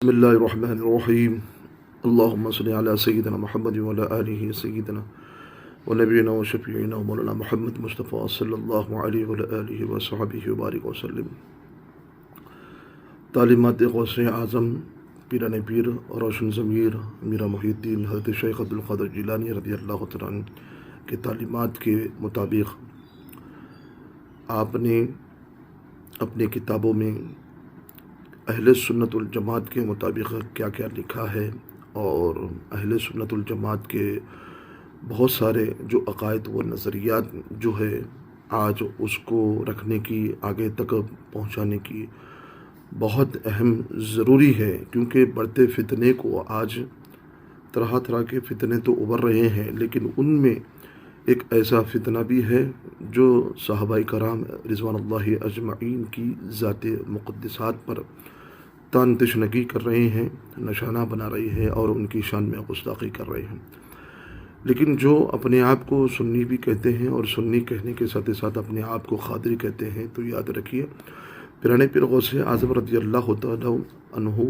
بسم اللہ الرحمن الرحیم اللہم صلی علی سیدنا محمد وعلی آلہ سیدنا ونبینا وشفیعنا مولانا محمد مصطفیٰ صلی اللہ علیہ وعلی آلہ وصحبہ وبارک وسلم۔ تعلیمات غوث اعظم پیران پیر روشن ضمیر میرا محی الدین حضرت شیخ عبدالقادر جیلانی رضی اللہ تعالیٰ عنہ کی تعلیمات کے مطابق آپ نے اپنی کتابوں میں اہل سنت الجماعت کے مطابق کیا کیا لکھا ہے، اور اہل سنت الجماعت کے بہت سارے جو عقائد و نظریات جو ہے آج اس کو رکھنے کی، آگے تک پہنچانے کی بہت اہم ضروری ہے، کیونکہ بڑھتے فتنے کو آج طرح طرح کے فتنے تو ابھر رہے ہیں، لیکن ان میں ایک ایسا فتنہ بھی ہے جو صحابہ کرام رضوان اللہ اجمعین کی ذات مقدسات پر تان تشنگی کر رہے ہیں، نشانہ بنا رہے ہیں اور ان کی شان میں گستاخی کر رہے ہیں۔ لیکن جو اپنے آپ کو سنی بھی کہتے ہیں اور سنی کہنے کے ساتھ ساتھ اپنے آپ کو قادری کہتے ہیں، تو یاد رکھیے پیران پیر غوث اعظم رضی اللہ تعالیٰ عنہ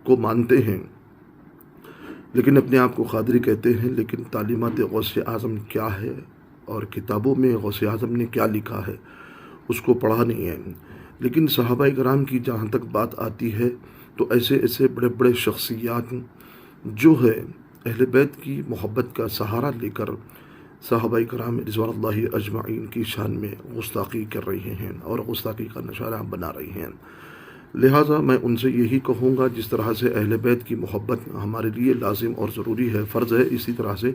کو مانتے ہیں، لیکن اپنے آپ کو قادری کہتے ہیں، لیکن تعلیمات غوث اعظم کیا ہے اور کتابوں میں غوث اعظم نے کیا لکھا ہے اس کو پڑھا نہیں ہے۔ لیکن صحابہ کرام کی جہاں تک بات آتی ہے تو ایسے بڑے بڑے شخصیات جو ہے اہل بیت کی محبت کا سہارا لے کر صحابہ کرام رضوان اللہ اجمعین کی شان میں گستاخی کر رہے ہیں اور گستاخی کا نشانہ بنا رہے ہیں۔ لہٰذا میں ان سے یہی کہوں گا، جس طرح سے اہل بیت کی محبت ہمارے لیے لازم اور ضروری ہے، فرض ہے، اسی طرح سے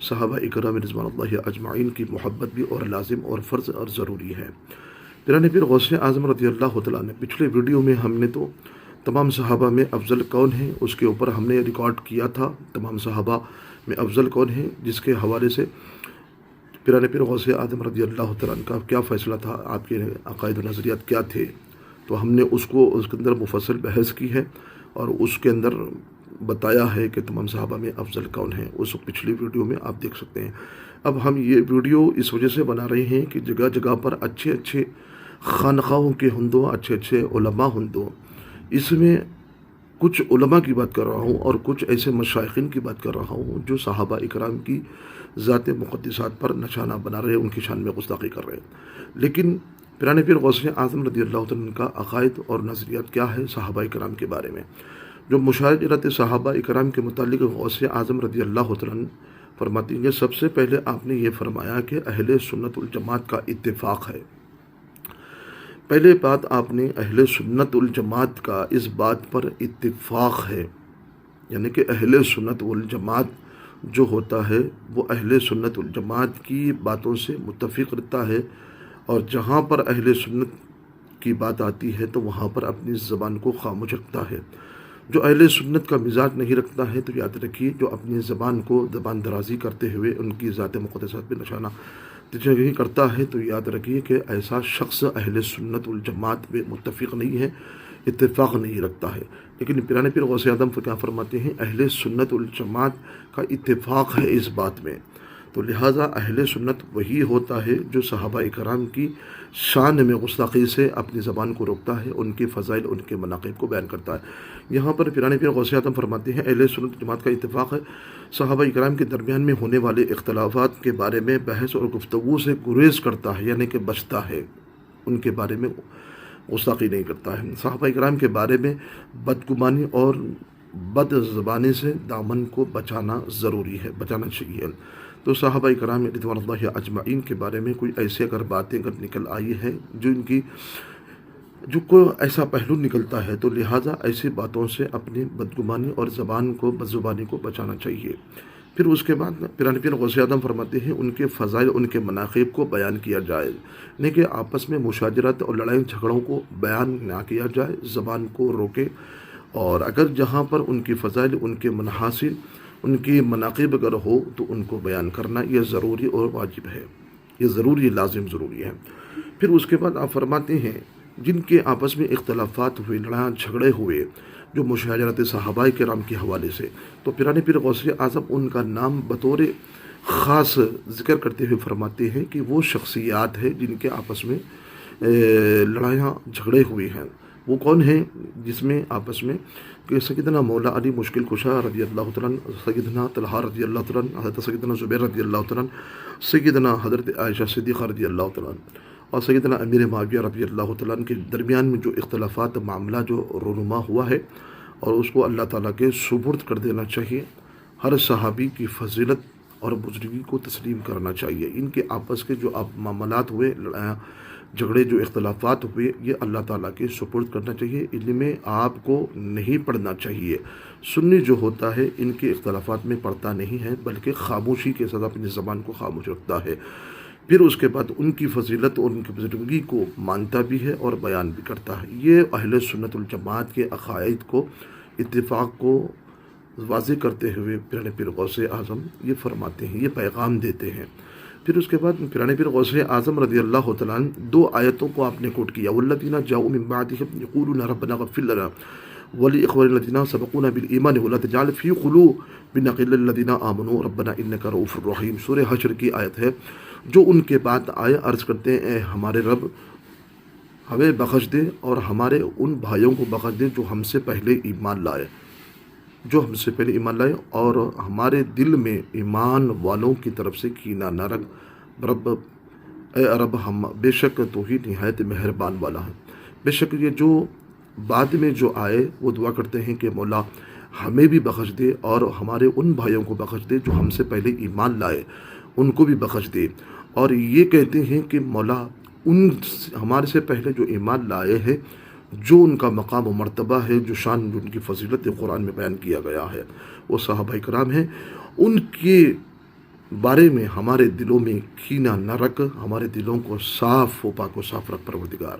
صحابہ کرام رضوان اللہ اجمعین کی محبت بھی اور لازم اور فرض اور ضروری ہے۔ پیران پیر غوث اعظم رضی اللہ تعالیٰ نے پچھلے ویڈیو میں ہم نے تو تمام صحابہ میں افضل کون ہیں اس کے اوپر ہم نے ریکارڈ کیا تھا، تمام صحابہ میں افضل کون ہیں، جس کے حوالے سے پیران پیر غوث اعظم رضی اللہ تعالیٰ کا کیا فیصلہ تھا، آپ کے عقائد و نظریات کیا تھے، تو ہم نے اس کے اندر مفصل بحث کی ہے اور اس کے اندر بتایا ہے کہ تمام صحابہ میں افضل کون ہیں، اس پچھلی ویڈیو میں آپ دیکھ سکتے ہیں۔ اب ہم یہ ویڈیو اس وجہ سے بنا رہے ہیں کہ جگہ جگہ پر اچھے خانقاہوں کے ہندو، اچھے علماء ہندو، اس میں کچھ علماء کی بات کر رہا ہوں اور کچھ ایسے مشائخین کی بات کر رہا ہوں جو صحابہ اکرام کی ذات مقدسات پر نشانہ بنا رہے ہیں، ان کی شان میں گستاخی کر رہے ہیں۔ لیکن پیران پیر غوث اعظم رضی اللہ عنہ کا عقائد اور نظریات کیا ہے صحابہ کرام کے بارے میں، جو مشاجرت صحابہ کرام کے متعلق غوث اعظم رضی اللہ عنہ فرماتی ہیں۔ سب سے پہلے آپ نے یہ فرمایا کہ اہل سنت الجماعت کا اتفاق ہے۔ پہلے بات آپ نے اہل سنت الجماعت کا اس بات پر اتفاق ہے، یعنی کہ اہل سنت والجماعت جو ہوتا ہے وہ اہل سنت الجماعت کی باتوں سے متفق رہتا ہے، اور جہاں پر اہل سنت کی بات آتی ہے تو وہاں پر اپنی زبان کو خاموش رکھتا ہے۔ جو اہل سنت کا مزاج نہیں رکھتا ہے تو یاد رکھیے جو اپنی زبان کو زبان درازی کرتے ہوئے ان کی ذات مقدسات پہ نشانہ تشنگی کرتا ہے، تو یاد رکھیے کہ ایسا شخص اہل سنت والجماعت میں متفق نہیں ہے، اتفاق نہیں رکھتا ہے۔ لیکن پیران پیر غوث اعظم کیا فرماتے ہیں، اہل سنت والجماعت کا اتفاق ہے اس بات میں، تو لہٰذا اہل سنت وہی ہوتا ہے جو صحابہ کرام کی شان میں گستاخی سے اپنی زبان کو روکتا ہے، ان کے فضائل، ان کے مناقب کو بیان کرتا ہے۔ یہاں پر پیران پیر غوث اعظم فرماتے ہیں اہل سنت جماعت کا اتفاق ہے، صحابہ کرام کے درمیان میں ہونے والے اختلافات کے بارے میں بحث اور گفتگو سے گریز کرتا ہے، یعنی کہ بچتا ہے، ان کے بارے میں گستاخی نہیں کرتا ہے۔ صحابہ کرام کے بارے میں بدگمانی اور بد زبانی سے دامن کو بچانا ضروری ہے، بچانا چاہیے۔ تو صحابہ کرام رضوان اللہ اجمعین کے بارے میں کوئی ایسی اگر باتیں اگر نکل آئی ہیں جو کوئی ایسا پہلو نکلتا ہے، تو لہٰذا ایسی باتوں سے اپنی بدگمانی اور بدزبانی کو بچانا چاہیے۔ پھر اس کے بعد پیران پیر غوث اعظم فرماتے ہیں ان کے فضائل، ان کے مناقب کو بیان کیا جائے، نہیں کہ آپس میں مشاجرت اور لڑائی جھگڑوں کو بیان نہ کیا جائے، زبان کو روکے، اور اگر جہاں پر ان کی فضائل، ان کے محاسن، ان کی مناقب اگر ہو تو ان کو بیان کرنا یہ ضروری اور واجب ہے، یہ ضروری، لازم ضروری ہے۔ پھر اس کے بعد آپ فرماتے ہیں جن کے آپس میں اختلافات ہوئے، لڑائیاں جھگڑے ہوئے، جو مشاجرت صحابہ کرام کے حوالے سے، تو پیران پیر غوث اعظم ان کا نام بطور خاص ذکر کرتے ہوئے فرماتے ہیں کہ وہ شخصیات ہیں جن کے آپس میں لڑائیاں جھگڑے ہوئے ہیں، وہ کون ہیں جس میں آپس میں کہ سیدنا مولا علی مشکل کشا رضی اللہ تعالیٰ عنہ، سیدنا طلحہ رضی اللہ تعالیٰ عنہ، حضرت سیدنا زبیر رضی اللہ تعالیٰ عنہ، سیدنا حضرت عائشہ صدیقہ رضی اللہ تعالیٰ عنہ اور سیدنا امیر معاویہ رضی اللہ تعالیٰ عنہ کے درمیان میں جو اختلافات معاملہ جو رونما ہوا ہے، اور اس کو اللہ تعالیٰ کے سپرد کر دینا چاہیے۔ ہر صحابی کی فضیلت اور بزرگی کو تسلیم کرنا چاہیے۔ ان کے آپس کے جو معاملات ہوئے، جھگڑے جو اختلافات ہوئے، یہ اللہ تعالیٰ کے سپرد کرنا چاہیے۔ ان میں آپ کو نہیں پڑھنا چاہیے۔ سنی جو ہوتا ہے ان کے اختلافات میں پڑھتا نہیں ہے، بلکہ خاموشی کے ساتھ اپنی زبان کو خاموش رکھتا ہے۔ پھر اس کے بعد ان کی فضیلت اور ان کی بزرگی کو مانتا بھی ہے اور بیان بھی کرتا ہے۔ یہ اہل سنت الجماعت کے عقائد کو، اتفاق کو واضح کرتے ہوئے پیرانے پیر غوث اعظم یہ فرماتے ہیں، یہ پیغام دیتے ہیں۔ پھر اس کے بعد پیرانے پیر غوث اعظم رضی اللہ تعالیٰ عنہ دو آیتوں کو آپ نے کوٹ کیا، والذین جاؤوا من بعدهم یقولون ربنا اغفر لنا ولاخواننا الذین سبقونا بالایمان ولا تجعل فی قلوبنا غلا للذین آمنوا ربنا انک رؤوف رحیم۔ سورہ حشر کی آیت ہے۔ جو ان کے بعد آئے عرض کرتے ہیں اے ہمارے رب ہمیں بخش دے اور ہمارے ان بھائیوں کو بخش دے جو ہم سے پہلے ایمان لائے، اور ہمارے دل میں ایمان والوں کی طرف سے کینہ نہ رکھ۔ رب اے رب ہم بے شک تو ہی نہایت مہربان والا ہے۔ بے شک یہ جو بعد میں جو آئے وہ دعا کرتے ہیں کہ مولا ہمیں بھی بخش دے اور ہمارے ان بھائیوں کو بخش دے جو ہم سے پہلے ایمان لائے، ان کو بھی بخش دے۔ اور یہ کہتے ہیں کہ مولا ان ہمارے سے پہلے جو ایمان لائے ہیں، جو ان کا مقام و مرتبہ ہے، جو شان، جو ان کی فضیلت قرآن میں بیان کیا گیا ہے، وہ صحابہ کرام ہیں، ان کے بارے میں ہمارے دلوں میں کینہ نہ رکھ، ہمارے دلوں کو صاف و پاک و صاف رکھ پروردگار۔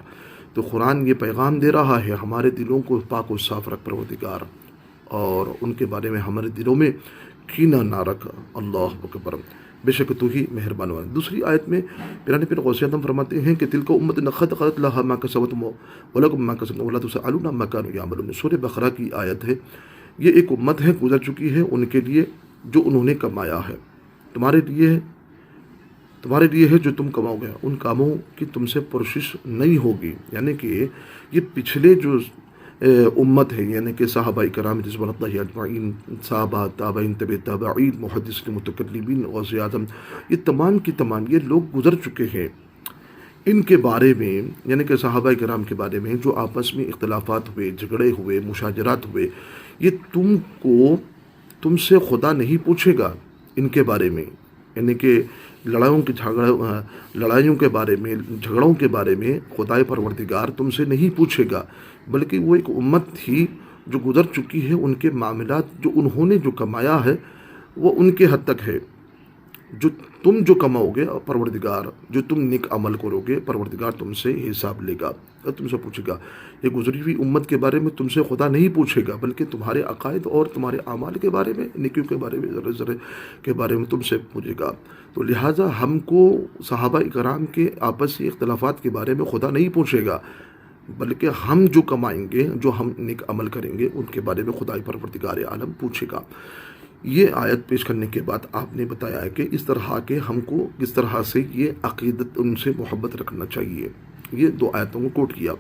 تو قرآن یہ پیغام دے رہا ہے ہمارے دلوں کو پاک و صاف رکھ پروردگار، اور ان کے بارے میں ہمارے دلوں میں کینہ نہ رکھ۔ اللہ اکبر، بے شک تو ہی مہربان والا۔ دوسری آیت میں پیرانے پیر غوث اعظم فرماتے ہیں کہ تلک امت قد خلت لها ما کسبت ولکم ما کسبتم ولا تسألون عما كانوا يعملون۔ سورہ بقرہ کی آیت ہے۔ یہ ایک امت ہے گزر چکی ہے، ان کے لیے جو انہوں نے کمایا ہے، تمہارے لیے ہے جو تم کماؤ گے، ان کاموں کی تم سے پرسش نہیں ہوگی۔ یعنی کہ یہ پچھلے جو امت ہے، یعنی کہ صحابہ کرام رضوان اللہ اجمعین، صحابہ، تابعین، تبع تابعین، محدثین، متکلمین، غوث اعظم، یہ تمام کی تمام یہ لوگ گزر چکے ہیں۔ ان کے بارے میں، یعنی کہ صحابہ کرام کے بارے میں جو آپس میں اختلافات ہوئے، جھگڑے ہوئے، مشاجرات ہوئے، یہ تم سے خدا نہیں پوچھے گا ان کے بارے میں۔ یعنی کہ لڑائیوں کے بارے میں، جھگڑوں کے بارے میں خدائے پروردگار تم سے نہیں پوچھے گا، بلکہ وہ ایک امت تھی جو گزر چکی ہے، ان کے معاملات جو انہوں نے جو کمایا ہے وہ ان کے حد تک ہے۔ جو تم جو کماؤ گے پروردگار، جو تم نیک عمل کرو گے پروردگار تم سے حساب لے گا، تم سے پوچھے گا۔ یہ گزری ہوئی امت کے بارے میں تم سے خدا نہیں پوچھے گا، بلکہ تمہارے عقائد اور تمہارے اعمال کے بارے میں، نیکیوں کے بارے میں، ذرے ذرے کے بارے میں تم سے پوچھے گا۔ تو لہٰذا ہم کو صحابہ کرام کے آپسی اختلافات کے بارے میں خدا نہیں پوچھے گا، بلکہ ہم جو کمائیں گے، جو ہم نیک عمل کریں گے، ان کے بارے میں خدائے پروردگار عالم پوچھے گا۔ یہ آیت پیش کرنے کے بعد آپ نے بتایا ہے کہ اس طرح کے ہم کو کس طرح سے یہ عقیدت، ان سے محبت رکھنا چاہیے۔ یہ دو آیتوں کو کوٹ کیا۔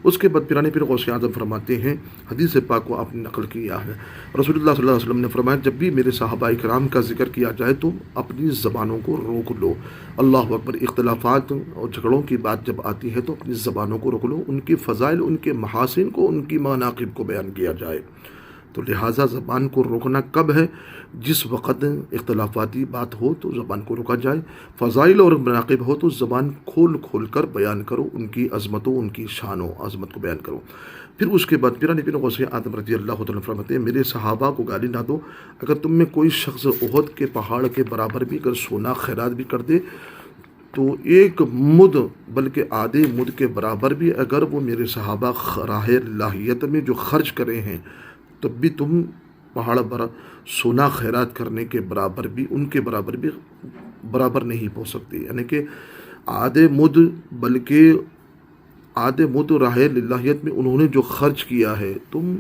اس کے بعد پیرانے پیر غوث اعظم فرماتے ہیں، حدیث پاک کو آپ نے نقل کیا ہے، رسول اللہ صلی اللہ علیہ وسلم نے فرمایا جب بھی میرے صحابہ کرام کا ذکر کیا جائے تو اپنی زبانوں کو روک لو۔ اللہ اکبر، اختلافات اور جھگڑوں کی بات جب آتی ہے تو اپنی زبانوں کو روک لو، ان کی فضائل، ان کے محاسن کو، ان کی مناقب کو بیان کیا جائے۔ تو لہٰذا زبان کو روکنا کب ہے؟ جس وقت اختلافاتی بات ہو تو زبان کو روکا جائے، فضائل اور مناقب ہو تو زبان کھول کھول کر بیان کرو، ان کی عظمتوں، ان کی شان و عظمت کو بیان کرو۔ پھر اس کے بعد پیرانے پیر غوث اعظم رضی اللہ تعالیٰ فرماتے ہیں میرے صحابہ کو گالی نہ دو، اگر تم میں کوئی شخص احد کے پہاڑ کے برابر بھی اگر سونا خیرات بھی کر دے تو ایک مد بلکہ آدھے مد کے برابر بھی اگر وہ میرے صحابہ راہ الہیت میں جو خرچ کرے ہیں، تب بھی تم پہاڑ پر سونا خیرات کرنے کے برابر بھی، ان کے برابر نہیں پہنچ سکتے۔ یعنی کہ آدھے مد بلکہ آدھے مد راہ الہیت میں انہوں نے جو خرچ کیا ہے، تم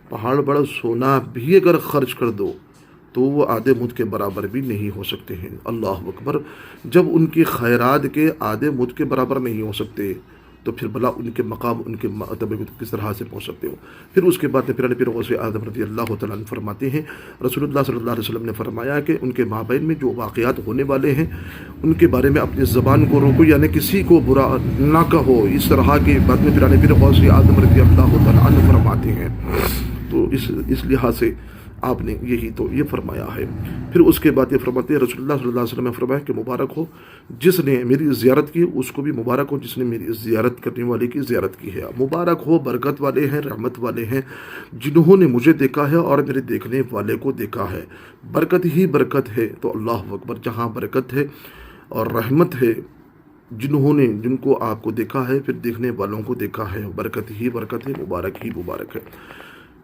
پہاڑ بڑا سونا بھی اگر خرچ کر دو تو وہ آدھے مد کے برابر بھی نہیں ہو سکتے ہیں۔ اللہ اکبر، جب ان کی خیرات کے آدھے مد کے برابر نہیں ہو سکتے تو پھر بھلا ان کے مقام ان کے مرتبے کو کس طرح سے پہنچ سکتے ہو۔ پھر اس کے بعد پیرانے پیر غوث اعظم رضی اللہ تعالیٰ عنہ فرماتے ہیں رسول اللہ صلی اللہ علیہ وسلم نے فرمایا کہ ان کے مابین میں جو واقعات ہونے والے ہیں ان کے بارے میں اپنی زبان کو روکو، یعنی کسی کو برا نہ کہو، اس طرح کی بات میں پیرانے پیر غوث اعظم رضی اللہ تعالیٰ عنہ فرماتے ہیں۔ تو اس لحاظ سے آپ نے یہی تو یہ فرمایا ہے۔ پھر اس کے بعد یہ فرماتے ہیں رسول اللہ صلی اللہ علیہ وسلم نے فرمایا کہ مبارک ہو جس نے میری زیارت کی، اس کو بھی مبارک ہو جس نے میری زیارت کرنے والے کی زیارت کی ہے۔ مبارک ہو، برکت والے ہیں، رحمت والے ہیں جنہوں نے مجھے دیکھا ہے اور میرے دیکھنے والے کو دیکھا ہے۔ برکت ہی برکت ہے، تو اللہ اکبر، جہاں برکت ہے اور رحمت ہے، جن کو آپ کو دیکھا ہے پھر دیکھنے والوں کو دیکھا ہے، برکت ہی برکت ہے، مبارک ہی مبارک ہے۔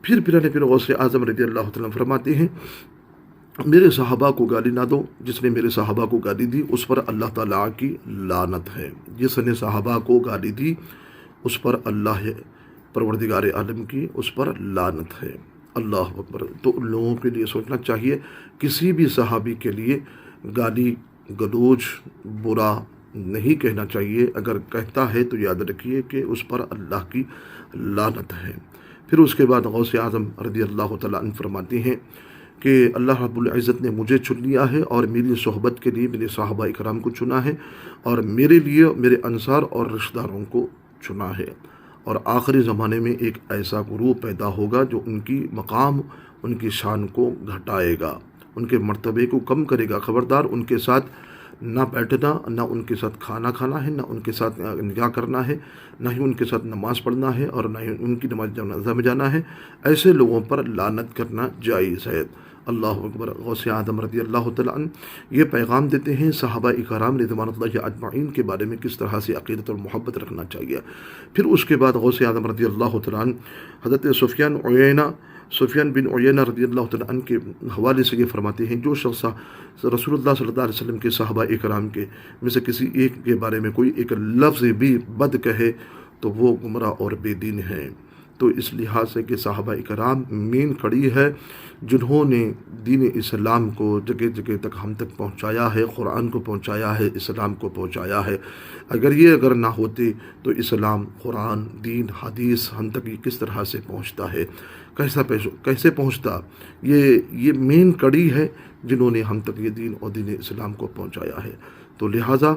پھر پیرانے پیر غوث اعظم رضی اللہ تعالیٰ فرماتے ہیں میرے صحابہ کو گالی نہ دو، جس نے میرے صحابہ کو گالی دی اس پر اللہ تعالیٰ کی لعنت ہے۔ جس نے صحابہ کو گالی دی اس پر اللہ پروردگار عالم کی اس پر لعنت ہے۔ اللہ اکبر۔ تو ان لوگوں کے لیے سوچنا چاہیے، کسی بھی صحابی کے لیے گالی گلوچ برا نہیں کہنا چاہیے، اگر کہتا ہے تو یاد رکھیے کہ اس پر اللہ کی لعنت ہے۔ پھر اس کے بعد غوث اعظم رضی اللہ تعالیٰ عنہ فرماتے ہیں کہ اللہ رب العزت نے مجھے چن لیا ہے اور میری صحبت کے لیے میرے صحابہ اکرام کو چنا ہے، اور میرے لیے میرے انصار اور رشتہ داروں کو چنا ہے، اور آخری زمانے میں ایک ایسا گروہ پیدا ہوگا جو ان کی مقام ان کی شان کو گھٹائے گا، ان کے مرتبے کو کم کرے گا۔ خبردار، ان کے ساتھ نہ بیٹھنا، نہ ان کے ساتھ کھانا کھانا ہے، نہ ان کے ساتھ نکاح کرنا ہے، نہ ہی ان کے ساتھ نماز پڑھنا ہے، اور نہ ہی ان کی نماز جنازہ میں جانا ہے۔ ایسے لوگوں پر لعنت کرنا جائز ہے۔ اللہ اکبر۔ غوث اعظم رضی اللہ تعالیٰ عنہ یہ پیغام دیتے ہیں صحابہ اکرام رضوان اللہ اجمعین کے بارے میں کس طرح سے عقیدت اور محبت رکھنا چاہیے۔ پھر اس کے بعد غوث اعظم رضی اللہ تعالیٰ عنہ حضرت سفیان بن عیینہ رضی اللہ تعالیٰ عنہ کے حوالے سے یہ فرماتے ہیں جو شخص رسول اللہ صلی اللہ علیہ وسلم کے صحابہ اکرام کے میں سے کسی ایک کے بارے میں کوئی ایک لفظ بھی بد کہے تو وہ گمراہ اور بے دین ہے۔ تو اس لحاظ سے کہ صحابہ اکرام مین کڑی ہے جنہوں نے دین اسلام کو جگہ جگہ تک ہم تک پہنچایا ہے، قرآن کو پہنچایا ہے، اسلام کو پہنچایا ہے۔ اگر نہ ہوتے تو اسلام، قرآن، دین، حدیث ہم تک یہ کس طرح سے پہنچتا ہے، کیسے پہنچتا؟ یہ مین کڑی ہے جنہوں نے ہم تک یہ دین اور دین اسلام کو پہنچایا ہے۔ تو لہٰذا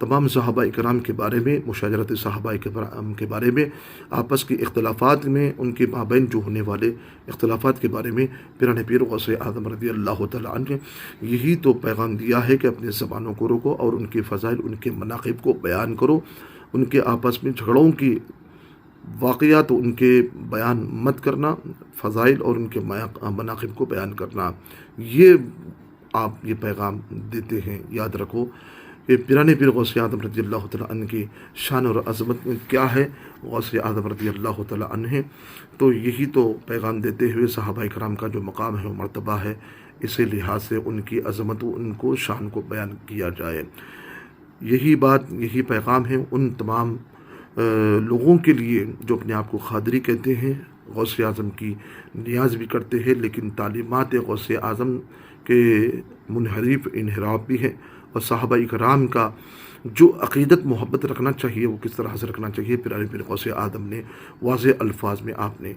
تمام صحابہ اکرام کے بارے میں، مشاجرت صحابہ اکرام کے بارے میں، آپس کے اختلافات میں ان کے مابین جو ہونے والے اختلافات کے بارے میں پیرانے پیر غوث اعظم رضی اللہ تعالیٰ عنہ نے یہی تو پیغام دیا ہے کہ اپنے زبانوں کو روکو اور ان کے فضائل، ان کے مناقب کو بیان کرو، ان کے آپس میں جھگڑوں کی واقعات ان کے بیان مت کرنا، فضائل اور ان کے مناقب کو بیان کرنا، یہ آپ یہ پیغام دیتے ہیں۔ یاد رکھو کہ پیرانے پیر غوث اعظم رضی اللہ تعالیٰ عنہ کی شان اور عظمت کیا ہے، غوث اعظم رضی اللہ تعالیٰ عنہ ہیں۔ تو یہی تو پیغام دیتے ہوئے صحابہ اکرام کا جو مقام ہے وہ مرتبہ ہے، اسی لحاظ سے ان کی عظمت و ان کو شان کو بیان کیا جائے۔ یہی پیغام ہے ان تمام لوگوں کے لیے جو اپنے آپ کو قادری کہتے ہیں، غوث اعظم کی نیاز بھی کرتے ہیں، لیکن تعلیمات غوث اعظم کے منحرف انحراف بھی ہیں، اور صحابہ اکرام کا جو عقیدت محبت رکھنا چاہیے وہ کس طرح سے رکھنا چاہیے پیرانے پیر غوث اعظم نے واضح الفاظ میں آپ نے